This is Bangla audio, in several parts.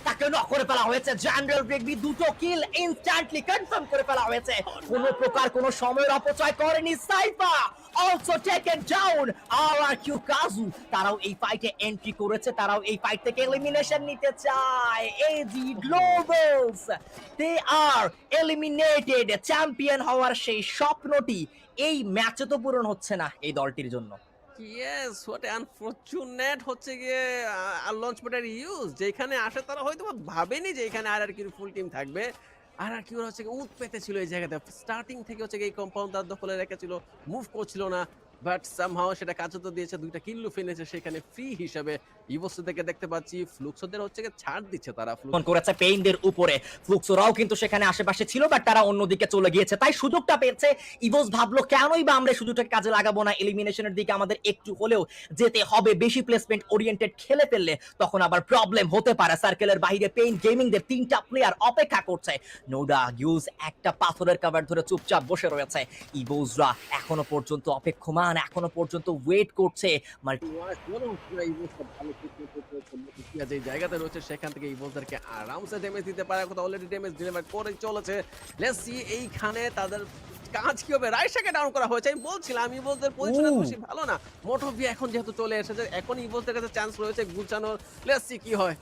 তাকে নক করে ফেলা হয়েছে। জেনারেল রিগবি দুটো কিল ইনস্ট্যান্টলি কনফার্ম করে ফেলা হয়েছে। কোনো প্রকার কোনো সময়ের অপচয় করেনি সাইফা। Also taken down. আরআরকিউ কাজু তারাও এই ফাইটে এন্ট্রি করেছে, তারাও এই ফাইট থেকে এলিমিনেশন নিতে চায়। AG Globals they are eliminated. Champion হওয়ার সেই স্বপ্নটি এই ম্যাচে তো পূরণ হচ্ছে না এই দলটির জন্য। ইয়েস, হোয়াট আনফরচুনেট হচ্ছে গিয়ে লঞ্চ প্যাডের ইউজ যেখানে আসে তারা হয়তো ভাবেনি যে এখানে আর কি ফুল টিম থাকবে। আর কি ওরা হচ্ছে উৎ পেতে ছিল এই জায়গাতে, স্টার্টিং থেকে হচ্ছে এই কম্পাউন্ড তার দখলে রেখেছিল, মুভ করছিল না, বাট সামহাও সেটা কাজে তো দিয়েছে, দুইটা কিল্লু ফেলেছে সেখানে ফ্রি হিসাবে। ইভোস থেকে দেখতে পাচ্ছি ফ্লুক্সোদের হচ্ছে ছাড় দিচ্ছে তারা, ফোন করেছে পেইনদের উপরে। ফ্লুক্সোরাও কিন্তু সেখানে আশেপাশে ছিল, বাট তারা অন্যদিকে চলে গিয়েছে, তাই সুযোগটা পেয়েছে। ইভোস ভাবলো কেনই বা আমরা সুযোগটাকে কাজে লাগাবো না, এলিমিনেশনের দিকে আমাদের একটু হলেও যেতে হবে। বেশি প্লেসমেন্ট ওরিয়েন্টেড খেলে ফেললে তখন আবার প্রবলেম হতে পারে। সার্কেলের বাইরে পেইন গেমিংদের তিনটা প্লেয়ার অপেক্ষা করছে। নোডা ইউজ একটা পাথরের কভার ধরে চুপচাপ বসে রয়েছে। ইভোসরা এখনো পর্যন্ত অপেক্ষমান, এখনো পর্যন্ত ওয়েট করছে। যে জায়গাতে রয়েছে সেখান থেকে ইভোসদেরকে আরামসে ড্যামেজ দিতে পারে, কথা অলরেডি ড্যামেজ ডেলিভার করে চলেছে। লেটস সি এইখানে তাদের কাজ কি হবে। রাইসাকে ডাউন করা হয়েছে, আমি বলছিলাম ইভোসদের পজিশন বেশি ভালো না। মোটোভি এখন যেহেতু চলে এসেছে, এখন ইভোসদের কাছে চান্স রয়েছে গুছানোর। লেটস সি কি হয়।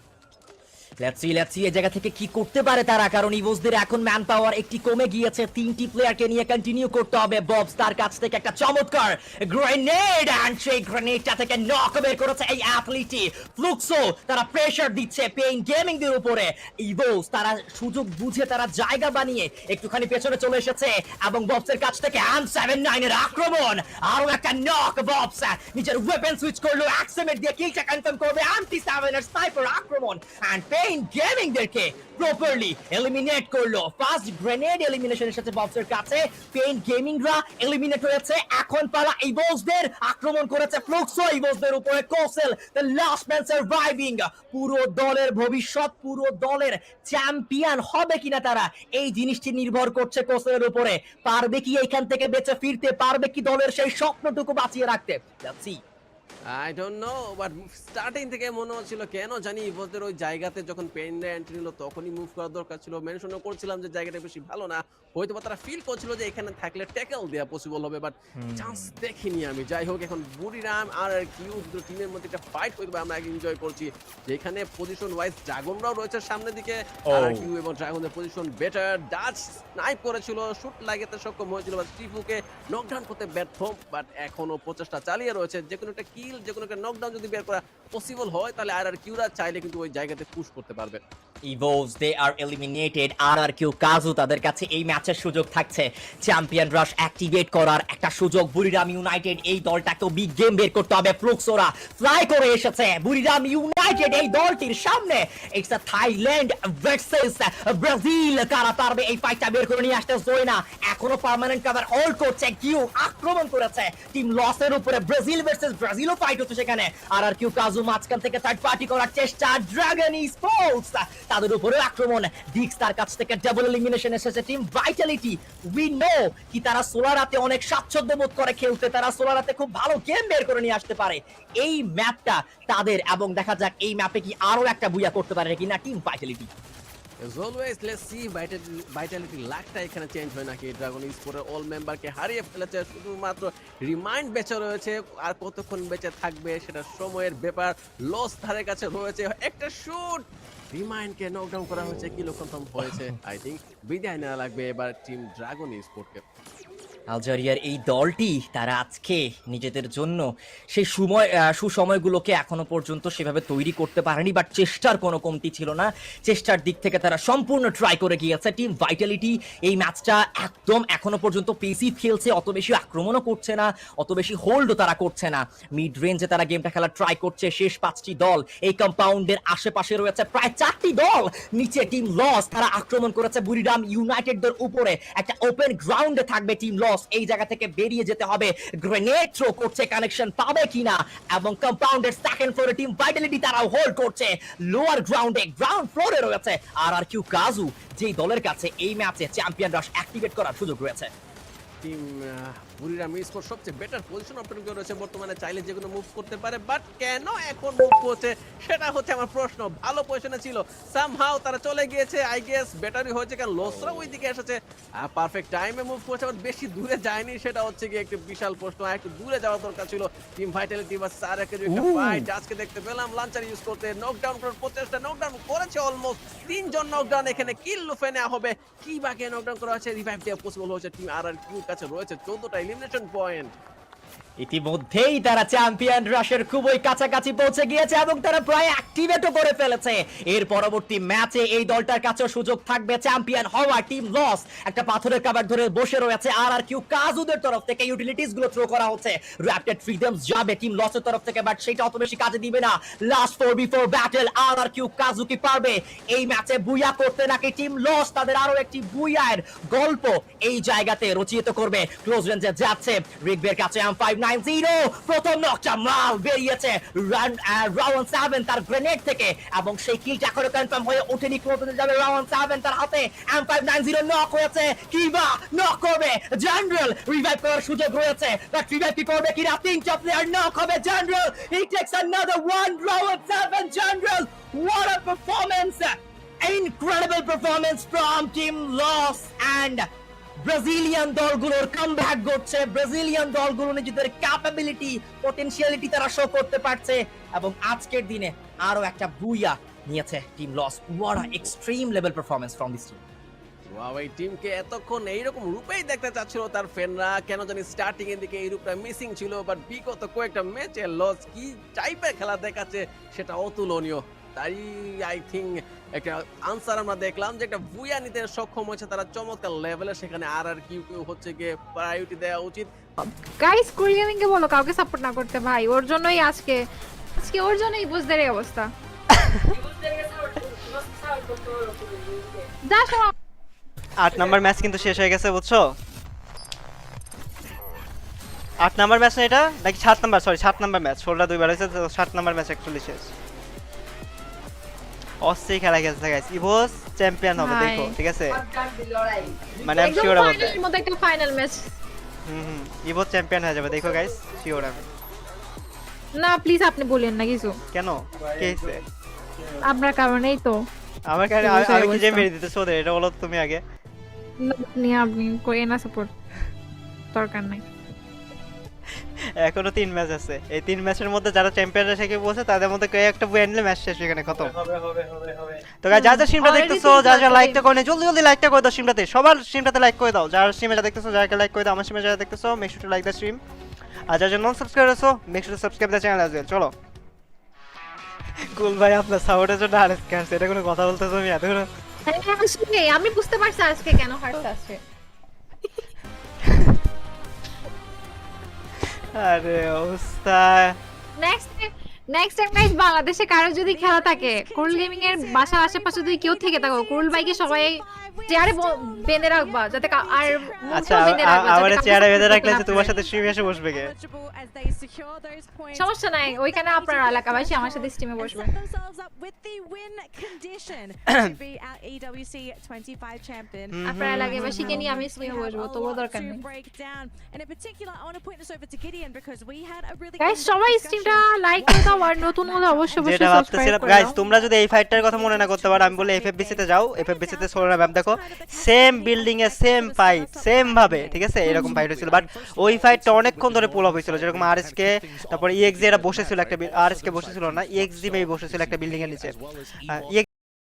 লেটস সি এই জায়গা থেকে কি করতে পারে তারা, কারণ ইভোসদের এখন ম্যান পাওয়ার একটি কমে গিয়েছে। তিনটি প্লেয়ারকে নিয়ে কন্টিনিউ করতে হবে। ববস তার কাছ থেকে একটা চমৎকার গ্রেনেড, এন্ড সেই গ্রেনেডটা থেকে নক বের করেছে এই অ্যাথলিটি। ফ্লুক্সো তারা প্রেসার দিচ্ছে পেইন গেমিং দের উপরে। ইভোস তারা সুযোগ বুঝে তারা জায়গা বানিয়ে একটুখানি পেছনে চলে এসেছে, এবং ববসের কাছ থেকে M79 এর আক্রমণ। আরো একটা নক, ববস নিজের ওয়েপন সুইচ করলো, অ্যাক্সিমেট দিয়ে কিলটা কনফার্ম করবে। MT7 এর স্নাইপার আক্রমণ, এন্ড পেইন গেমিং দেরকে প্রপারলি এলিমিনেট করলো। ফার্স্ট গ্রেনেড এলিমিনেশনের সাথে ববসের কাছে পেইন গেমিংরা এলিমিনেট হয়েছে। এখন পালা ইভোসদের। আক্রমণ করেছে ফ্লুক্সো ইভোসদের উপরে। কোসেল দ্য লাস্ট ম্যান সার্ভাইভিং। পুরো দলের ভবিষ্যৎ, পুরো দলের চ্যাম্পিয়ন হবে কিনা তারা, এই জিনিসটি নির্ভর করছে কোসেলের উপরে। পারবে কি এইখান থেকে বেঁচে ফিরতে, পারবে কি দলের সেই স্বপ্নটুকু বাঁচিয়ে রাখতে। Let's see. I don't know, but starting থেকে মনে হচ্ছিল কেন জানি ইভোসদের ওই জায়গাতে যখন পেইনরা এন্ট্রি নিল তখনই মুভ করার দরকার ছিল। মেনশনও করছিলাম যে জায়গাটা বেশি ভালো না, হয়তো বা তারা ফিল করছিল যে এখানে থাকলে ট্যাকেল দেওয়া পসিবল হবে, বাট চান্স দেখিনি আমি। যাই হোক, এখন বুড়িরাম আর কিউ দুটো টিমের মধ্যে একটা ফাইট করবে, আমরা এনজয় করছি। যেখানে পজিশন ওয়াইজ ড্রাগনরাও রয়েছে সামনের দিকে, আর কিউ এবং ড্রাগনের পজিশন বেটার। ডাচ স্নাইপ করেছিল, শুট লাগাতে সক্ষম হয়েছিল, বাট স্টিফুকে নকডাউন করতে ব্যর্থ। বাট এখনো প্রচেষ্টা চালিয়ে রয়েছে, যে কোনো একটা কিল, যে কোনো একটা নকডাউন যদি বের করা পসিবল হয় তাহলে আর কিউরা চাইলে কিন্তু ওই জায়গাতে পুশ করতে পারবে। ইভোস দে আর এলিমিনেটেড। আরআরকিউ কাজু তাদের কাছে এই ম্যাচের সুযোগ থাকছে চ্যাম্পিয়ন রাশ অ্যাক্টিভেট করার একটা সুযোগ। বুড়িরাম ইউনাইটেড এই দলটাকেও বিগ গেম বের করতে হবে। ফ্লুক্সোরা ফ্লাই করে এসেছে বুড়িরাম ইউনাইটেড এই দলটির সামনে। It's a Thailand versus Brazil. কারা পারবে এই ফাইটটা বের করে নিয়ে আসতে? জয়না এখনো পার্মানেন্ট কভার হোল্ড করছে। কিউ আক্রমণ করেছে টিম লসের উপরে। ব্রাজিল ভার্সেস ব্রাজিলও ফাইট হচ্ছে সেখানে। আরআরকিউ কাজু মাঝখান থেকে থার্ড পার্টি করার চেষ্টা। ড্রাগন স্পোর্টস তাদের উপরে আক্রমণ। ডিক্স তার কাছ থেকে ডাবল এলিমিনেশন এসেছে টিম ভাইটালিটি। উই নো কি তারা সোলারাতে অনেক স্বাচ্ছন্দ্য বোধ করে খেলতে, তারা সোলারাতে খুব ভালো গেম বের করে নিয়ে আসতে পারে। এই ম্যাপটা তাদের, এবং দেখা যাক এই ম্যাপে কি আরো একটা বুয়া করতে পারে কিনা team Vitality. As always, let's see vitality লাখটা এখানে চেঞ্জ হয় নাকি। ড্রাগন স্পোর্টের অল মেম্বারকে হারিয়ে ফেলেছে, শুধুমাত্র রিমাইন্ড বেঁচে রয়েছে। আর কতক্ষণ বেঁচে থাকবে সেটা সময়ের ব্যাপার। লস ধারের কাছে রয়েছে, একটা শুট রিমাইন্ডকে নকডাউন করা হয়েছে, কিলো কনফার্ম হয়েছে। আই থিঙ্ক বিদায় নেওয়া লাগবে এবার টিম ড্রাগন স্পোর্টকে। আলজেরিয়ার এই দলটি তারা আজকে নিজেদের জন্য সেই সুসময়গুলোকে এখনো পর্যন্ত সেভাবে তৈরি করতে পারেনি, বাট চেষ্টার কোনো কমতি ছিল না। চেষ্টার দিক থেকে তারা সম্পূর্ণ ট্রাই করে গিয়েছে। টিম ভাইটালিটি এই ম্যাচটা একদম এখনো পর্যন্ত পেসিভ খেলছে, অত বেশি আক্রমণও করছে না, অত বেশি হোল্ডও তারা করছে না। মিড রেঞ্জে তারা গেমটা খেলার ট্রাই করছে। শেষ 5টি দল এই কম্পাউন্ডের আশেপাশে রয়েছে, প্রায় 4টি দল নিচে। টিম লস তারা আক্রমণ করেছে বুড়িরাম ইউনাইটেডদের উপরে। একটা ওপেন গ্রাউন্ডে থাকবে টিম লস, এই জায়গা থেকে বেরিয়ে যেতে হবে। গ্রেনেড থ্রো করছে, কানেকশন পাবে কিনা, এবং কম্পাউন্ডের সেকেন্ড ফ্লোরে টিম ভাইটালিটি তারাও হোল্ড করছে। লোয়ার গ্রাউন্ডে, গ্রাউন্ড ফ্লোরে রয়েছে আরআরকিউ কাজু, যেই দলের কাছে এই ম্যাচে চ্যাম্পিয়ন রাশ অ্যাক্টিভেট করার সুযোগ রয়েছে। টিম বুরিরাম স্পোর্ট সবচেয়ে বেটার পজিশন অপশন করে রয়েছে বর্তমানে, চাইলে যে কোনো মুভ করতে পারে, বাট কেন এখন মুভ করছে সেটা হচ্ছে আমার প্রশ্ন। ভালো পজিশনে ছিল, সামহাউ তারা চলে গিয়েছে, আই গেস বেটারই হয়েছে কারণ লসরা ওইদিকে এসেছে, পারফেক্ট টাইমে মুভ করছে, বাট বেশি দূরে যায়নি, সেটা হচ্ছে কি একটা বিশাল প্রশ্ন। একটু দূরে যাওয়া দরকার ছিল। টিম ভাইটালিটি ভার্সেস আরআরকে একটা ফাইট আজকে দেখতে পেলাম, লাঞ্চার ইউজ করতে নকডাউন করার প্রচেষ্টা, নকডাউন করেছে অলমোস্ট, তিনজন নকডাউন, এখানে কিল লুফে নেওয়া হবে, কি বাকি নকডাউন করা হয়েছে, রিভাইভ দেওয়া পসিবল হয়েছে, টিম আরআরকিউর কাছে রয়েছে 14টা এলিমিনেশন পয়েন্ট। ইতিমধ্যেই তারা চ্যাম্পিয়ন রাশের খুবই কাছাকাছি পৌঁছে গিয়েছে এবং তারা প্রায় অ্যাক্টিভেটও করে ফেলেছে। এর পরবর্তী ম্যাচে এই দলটার কাছেও সুযোগ থাকবে চ্যাম্পিয়ন হওয়ার। টিম লস একটা পাথরের কাভার ধরে বসে রয়েছে, আরআরকিউ কাজুদের তরফ থেকে ইউটিলিটিস গুলো থ্রো করা হচ্ছে, র‍্যাপটেড ফ্রিডমস যাবে টিম লসের তরফ থেকে, বাট সেটা অত বেশি কাজে দিবে না। লাস্ট 4v4 ব্যাটল, আরআরকিউ কাজু কি পারবে এই ম্যাচে বুইয়া করতে, নাকি টিম লস তাদের আরো একটি বুইয়ার গল্প এই জায়গাতে রচিত করবে? ক্লোজ রেঞ্জে যাচ্ছে রিগবের কাছে M590, প্রথম নকটা মাল বেরিয়েছে রাউন্ড 7 তার গ্রেনেড থেকে, এবং সেই কিলটা এখনো কনফার্ম হয়ে ওঠেনি। ক্লোজে যাবে রাউন্ড 7, তার হাতে M590 নক হয়েছে, কিবা নক করবে, জেনারেল রিভাইভ করার সুযোগ রয়েছে, বাট রিভাইভ কি করবে কিনা? তিনটা প্লেয়ার নক হবে, general he tax another one, round 7 general, what a performance, incredible performance from Team Loss, and Brazilian দলগুলোর কামব্যাক ঘটছে, ব্রাজিলিয়ান দলগুলো নিজেদের ক্যাপাবিলিটি পটেনশিয়ালিটি তারা শো করতে পারছে, এবং আজকের দিনে আরো একটা বুইয়া নিয়েছে team loss. What a extreme level performance from this team. Wow, এই টিমকে এতক্ষণ এইরকম রূপেই দেখতে চাচ্ছিল তার ফ্যানরা, কেন জানি স্টার্টিং এর দিকে এই রূপটা মিসিং ছিল, বাট বিগত কয়েকটা ম্যাচে লস কি টাইপের খেলা দেখাচ্ছে সেটা অতুলনীয়। তাই আই থিঙ্ক একটা আনসার আমরা দেখলাম যে একটা বুয়া নিতে সক্ষম হয়েছে তারা চমৎকার লেভেলে, সেখানে আরআরকিউ হচ্ছে গিয়ে প্রায়োরিটি দেওয়া উচিত। গাইস কোরিয়ান গেমিং কে বলো কাউকে সাপোর্ট না করতে ভাই, ওর জন্যই আজকে ওর জন্যই বুঝদের এই অবস্থা। যা শোনো 8 নাম্বার ম্যাচ কিন্তু শেষ হয়ে গেছে বুঝছো, 8 নাম্বার ম্যাচ না এটা, নাকি 7 নাম্বার, সরি 7 নাম্বার ম্যাচ, 16টা দুইবার হয়েছে, 7 নাম্বার ম্যাচ অ্যাকচুয়ালি শেষ। অস্থির খেলা খেলছে গাইস, ইভোস চ্যাম্পিয়ন হবে দেখো, ঠিক আছে, মানে আমি শিওর বলতে ফাইনালের মতো একটা ফাইনাল ম্যাচ। ইভোস চ্যাম্পিয়ন হয়ে যাবে দেখো গাইস, শিওর আমি। না প্লিজ আপনি বলেন না কিছু, কেন কে হইছে আপনার কারণেই তো। আমার কাছে, আমি কি যে মেরে দিতেছ ওদের, এটা বলো তুমি আগে। আপনি করেন না সাপোর্ট, দরকার নাই। এখনো 3 ম্যাচ আছে, এই 3 ম্যাচের মধ্যে যারা চ্যাম্পিয়নরা থেকে বসে তাদের মধ্যে কেউ একটা বুয়ে আনলে ম্যাচ শেষ, এখানে খতম তো গাইস। যা স্ট্রিমটা দেখতেছো, যা লাইকটা করে নে, জলদি লাইকটা করে দাও স্ট্রিমটাতে, সবার স্ট্রিমটাতে লাইক করে দাও, যারা স্ট্রিমে দেখতেছো যারা লাইক করে দাও, আমার স্ট্রিমে যারা দেখতেছো make sure to like the stream, আর যারা নন সাবস্ক্রাইবার আছো make sure to subscribe the channel as well. চলো কুল ভাই আপনার সাপোর্টের জন্য আর স্ক্যান এটা কোনো কথা বলতেছো আমি এতক্ষণ। আসলে আমি বুঝতে পারছি আজকে কেন হারতে আছে। আরে অবস্থা। নেক্সট টাইম গাইস বাংলাদেশে কারো যদি খেলা থাকে, কোরল গেমিং এর বাসার আশেপাশে যদি কেউ থেকে থাকো, কোরল ভাইকে সবাই চেয়ারে বেঁধে রাখবা যাতে আর আচ্ছা আমারে চেয়ারে বেঁধে রাখলে যে তোমার সাথে স্ট্রিমে এসে বসবে কে? সমস্যা নাই, ওইখানে আপনার এলাকাবাসী আমার সাথে স্ট্রিমে বসবে। আপনার এলাকাবাসীকে নিয়ে আমি স্ট্রিমে বসবো, তবুও দরকার নেই। গাইস সবাই স্ট্রিমটা লাইক করে দাও, আর নতুন হলে অবশ্যই যেটা ভাবতেছিলাম গাইস, তোমরা যদি এই ফাইটটার কথা মনে না করতে পারো, আমি বলি এফএফবিসি তে যাও, এফএফবিসি তে সোনা ম্যাপ দেখো, সেম বিল্ডিং এ সেম ফাইট, সেম ভাবে, ঠিক আছে, এরকম ফাইট হয়েছিল, বাট ওই ফাইটটা অনেকক্ষণ ধরে পুল আপ হয়েছিল, যেরকম আরএসকে তারপর ইএক্সজি এরা বসেছিল একটা, আরএসকে বসেছিল না, ইএক্সজি মেই বসেছিল একটা বিল্ডিং এর নিচে,